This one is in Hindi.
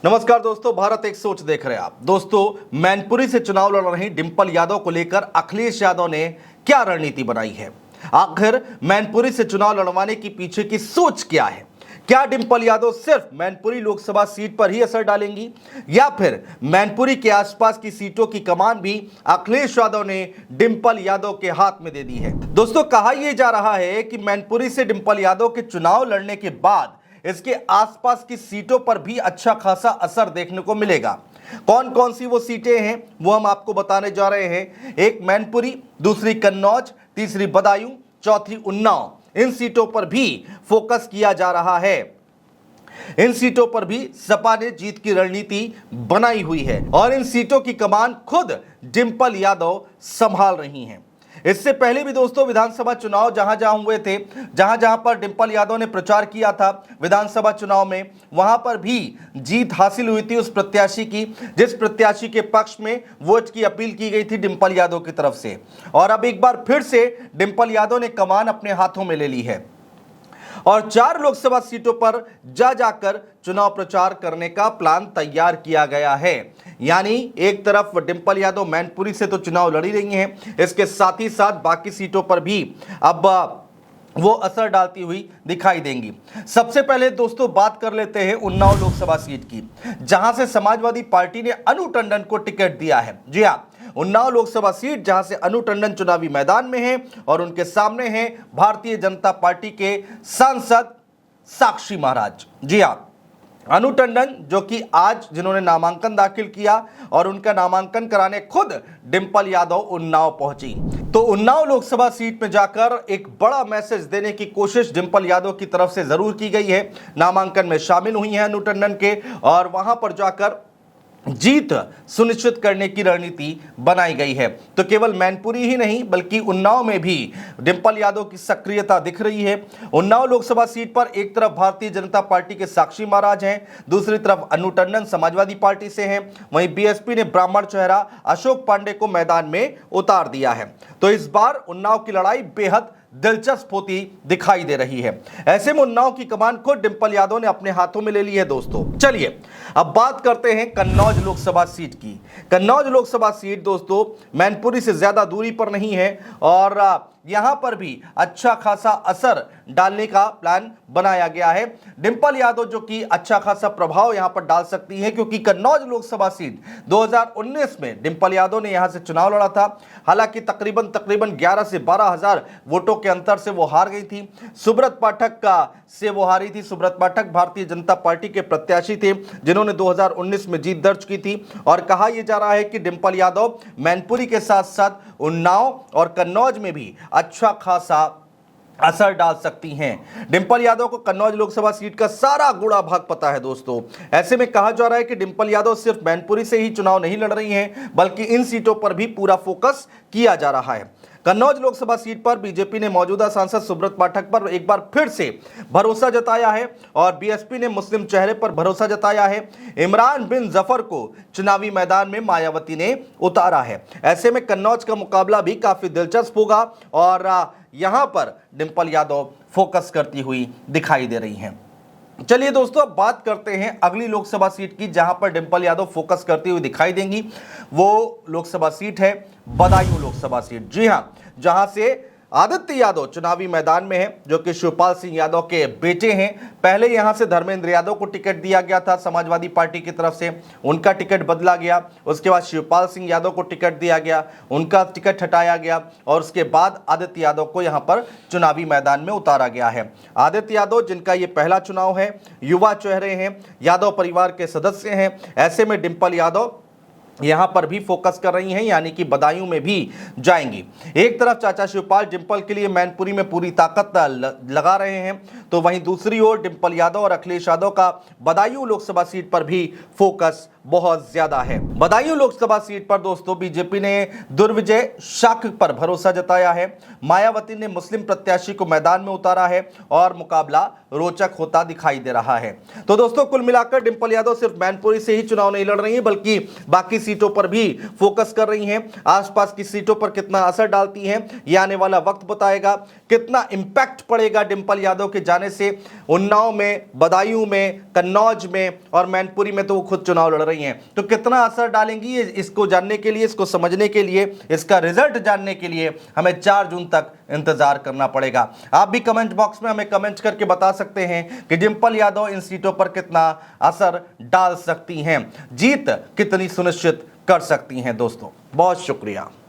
नमस्कार दोस्तों, भारत एक सोच देख रहे हैं आप। दोस्तों, मैनपुरी से चुनाव लड़ रही डिंपल यादव को लेकर अखिलेश यादव ने क्या रणनीति बनाई है? आखिर मैनपुरी से चुनाव लड़वाने की पीछे की सोच क्या है? क्या डिंपल यादव सिर्फ मैनपुरी लोकसभा सीट पर ही असर डालेंगी या फिर मैनपुरी के आसपास की सीटों की कमान भी अखिलेश यादव ने डिंपल यादव के हाथ में दे दी है? दोस्तों, कहा यह जा रहा है कि मैनपुरी से डिंपल यादव के चुनाव लड़ने के बाद इसके आसपास की सीटों पर भी अच्छा खासा असर देखने को मिलेगा। कौन कौन सी वो सीटें हैं वो हम आपको बताने जा रहे हैं। एक मैनपुरी, दूसरी कन्नौज, तीसरी बदायूं, चौथी उन्नाव। इन सीटों पर भी फोकस किया जा रहा है। इन सीटों पर भी सपा ने जीत की रणनीति बनाई हुई है और इन सीटों की कमान खुद डिंपल यादव संभाल रही हैं। इससे पहले भी दोस्तों विधानसभा चुनाव जहां जहां हुए थे, जहां जहां पर डिंपल यादव ने प्रचार किया था विधानसभा चुनाव में, वहां पर भी जीत हासिल हुई थी उस प्रत्याशी की जिस प्रत्याशी के पक्ष में वोट की अपील की गई थी डिंपल यादव की तरफ से। और अब एक बार फिर से डिंपल यादव ने कमान अपने हाथों में ले ली है और 4 लोकसभा सीटों पर जाकर चुनाव प्रचार करने का प्लान तैयार किया गया है। यानी एक तरफ डिंपल यादव मैनपुरी से तो चुनाव लड़ी रही हैं, इसके साथ ही साथ बाकी सीटों पर भी अब वो असर डालती हुई दिखाई देंगी। सबसे पहले दोस्तों बात कर लेते हैं उन्नाव लोकसभा सीट की, जहां से समाजवादी पार्टी ने अनु टंडन को टिकट दिया है। जी हां, उन्नाव लोकसभा सीट जहां से अनु टंडन चुनावी मैदान में है और उनके सामने हैं भारतीय जनता पार्टी के सांसद साक्षी महाराज। जी हां, अनु टंडन जो कि आज जिन्होंने नामांकन दाखिल किया और उनका नामांकन कराने खुद डिंपल यादव उन्नाव पहुंची। तो उन्नाव लोकसभा सीट में जाकर एक बड़ा मैसेज देने की कोशिश डिंपल यादव की तरफ से जरूर की गई है। नामांकन में शामिल हुई हैं अनु टंडन के और वहां पर जाकर जीत सुनिश्चित करने की रणनीति बनाई गई है। तो केवल मैनपुरी ही नहीं बल्कि उन्नाव में भी डिंपल यादव की सक्रियता दिख रही है। उन्नाव लोकसभा सीट पर एक तरफ भारतीय जनता पार्टी के साक्षी महाराज हैं, दूसरी तरफ अनु टंडन समाजवादी पार्टी से हैं। वहीं बीएसपी ने ब्राह्मण चेहरा अशोक पांडे को मैदान में उतार दिया है। तो इस बार उन्नाव की लड़ाई बेहद दिलचस्प होती दिखाई दे रही है। ऐसे में उन्नाव की कमान खुद डिंपल यादव ने अपने हाथों में ले ली है। दोस्तों चलिए अब बात करते हैं कन्नौज लोकसभा सीट की। कन्नौज लोकसभा सीट दोस्तों मैनपुरी से ज्यादा दूरी पर नहीं है और यहां पर भी अच्छा खासा असर डालने का प्लान बनाया गया है। डिंपल यादव जो कि अच्छा खासा प्रभाव यहां पर डाल सकती है क्योंकि कन्नौज लोकसभा सीट 2019 में डिंपल यादव ने यहां से चुनाव लड़ा था। हालांकि तकरीबन 11 से 12 हजार वोटों के अंतर से वो हार गई थी। सुब्रत पाठक से वो हारी थी। सुब्रत पाठक भारतीय जनता पार्टी के प्रत्याशी थे जिन्होंने 2019 में जीत दर्ज की थी और कहा यह जा रहा है कि डिंपल यादव मैनपुरी के साथ साथ उन्नाव और कन्नौज में भी अच्छा खासा असर डाल सकती हैं। डिंपल यादव को कन्नौज लोकसभा सीट का सारा गुड़ा भाग पता है दोस्तों। ऐसे में कहा जा रहा है कि डिंपल यादव सिर्फ मैनपुरी से ही चुनाव नहीं लड़ रही हैं बल्कि इन सीटों पर भी पूरा फोकस किया जा रहा है। कन्नौज लोकसभा सीट पर बीजेपी ने मौजूदा सांसद सुब्रत पाठक पर एक बार फिर से भरोसा जताया है और बीएसपी ने मुस्लिम चेहरे पर भरोसा जताया है। इमरान बिन जफर को चुनावी मैदान में मायावती ने उतारा है। ऐसे में कन्नौज का मुकाबला भी काफी दिलचस्प होगा और यहां पर डिंपल यादव फोकस करती हुई दिखाई दे रही हैं। चलिए दोस्तों अब बात करते हैं अगली लोकसभा सीट की जहां पर डिंपल यादव फोकस करती हुई दिखाई देंगी। वो लोकसभा सीट है बदायूं लोकसभा सीट। जी हां, जहां से आदित्य यादव चुनावी मैदान में है जो कि शिवपाल सिंह यादव के बेटे हैं। पहले यहां से धर्मेंद्र यादव को टिकट दिया गया था समाजवादी पार्टी की तरफ से, उनका टिकट बदला गया। उसके बाद शिवपाल सिंह यादव को टिकट दिया गया, उनका टिकट हटाया गया और उसके बाद आदित्य यादव को यहां पर चुनावी मैदान में उतारा गया है। आदित्य यादव जिनका ये पहला चुनाव है, युवा चेहरे हैं, यादव परिवार के सदस्य हैं। ऐसे में डिंपल यादव यहां पर भी फोकस कर रही हैं यानी कि बदायूं में भी जाएंगी। एक तरफ चाचा शिवपाल डिंपल के लिए मैनपुरी में पूरी ताकत लगा रहे हैं तो वहीं दूसरी ओर डिंपल यादव और अखिलेश यादव का बदायूं लोकसभा सीट पर भी फोकस बहुत ज्यादा है। बदायूं लोकसभा सीट पर दोस्तों बीजेपी ने दुर्विजय शाख पर भरोसा जताया है। मायावती ने मुस्लिम प्रत्याशी को मैदान में उतारा है और मुकाबला रोचक होता दिखाई दे रहा है। तो दोस्तों कुल मिलाकर डिंपल यादव सिर्फ मैनपुरी से ही चुनाव नहीं लड़ रही है बल्कि बाकी सीटों पर भी फोकस कर रही हैं। आसपास की सीटों पर कितना असर डालती हैं ये आने वाला वक्त बताएगा। कितना इंपैक्ट पड़ेगा डिंपल यादव के जाने से। उन्नाव में, बदायूं में, कन्नौज में और मैनपुरी में तो वो खुद चुनाव लड़ रही हैं, तो कितना असर डालेंगी इसको जानने के लिए, इसको समझने के लिए, इसका रिजल्ट जानने के लिए हमें 4 जून तक इंतजार करना पड़ेगा। आप भी कमेंट बॉक्स में हमें कमेंट करके बता सकते हैं कि डिंपल यादव इन सीटों पर कितना असर डाल सकती हैं, जीत कितनी सुनिश्चित कर सकती हैं। दोस्तों बहुत शुक्रिया।